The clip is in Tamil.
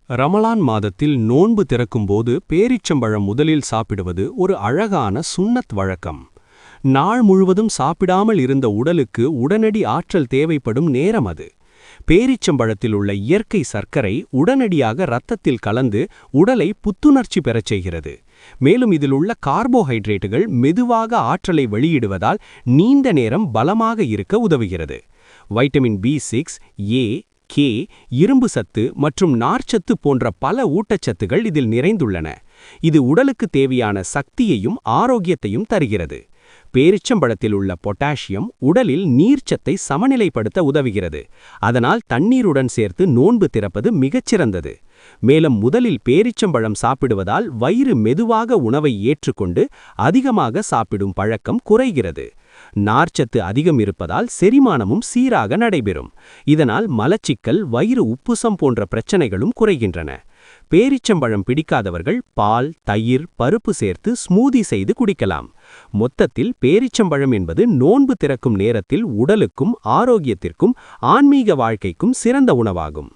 ரமலான் மாதத்தில் நோன்பு திறக்கும்போது பேரீச்சம்பழம் முதலில் சாப்பிடுவது ஒரு அழகான சுன்னத் வழக்கம். நாள் முழுவதும் சாப்பிடாமல் இருந்த உடலுக்கு உடனடி ஆற்றல் தேவைப்படும் நேரம் அது. பேரீச்சம்பழத்தில் உள்ள இயற்கை சர்க்கரை உடனடியாக இரத்தத்தில் கலந்து உடலை புத்துணர்ச்சி பெறச் செய்கிறது. மேலும் இதில் உள்ள கார்போஹைட்ரேட்டுகள் மெதுவாக ஆற்றலை வெளியிடுவதால் நீண்ட நேரம் பலமாக இருக்க உதவுகிறது. வைட்டமின் B6, A, K, இரும்பு சத்து மற்றும் நார்ச்சத்து போன்ற பல ஊட்டச்சத்துகள் இதில் நிறைந்துள்ளன. இது உடலுக்கு தேவையான சக்தியையும் ஆரோக்கியத்தையும் தருகிறது. பேரிச்சம்பழத்தில் உள்ள பொட்டாசியம் உடலில் நீர்ச்சத்தை சமநிலைப்படுத்த உதவுகிறது. அதனால் தண்ணீருடன் சேர்த்து நோன்பு திறப்பது மிகச்சிறந்தது. மேலும் முதலில் பேரிச்சம்பழம் சாப்பிடுவதால் வயிறு மெதுவாக உணவை ஏற்றுக்கொண்டு அதிகமாக சாப்பிடும் பழக்கம் குறைகிறது. நார்ச்சத்து அதிகம் இருப்பதால் செரிமானமும் சீராக நடைபெறும். இதனால் மலச்சிக்கல், வயிறு உப்புசம் போன்ற பிரச்சனைகளும் குறைகின்றன. பேரிச்சம்பழம் பிடிக்காதவர்கள் பால், தயிர், பருப்பு சேர்த்து ஸ்மூதி செய்து குடிக்கலாம். மொத்தத்தில் பேரிச்சம்பழம் என்பது நோன்பு திறக்கும் நேரத்தில் உடலுக்கும் ஆரோக்கியத்திற்கும் ஆன்மீக வாழ்க்கைக்கும் சிறந்த உணவாகும்.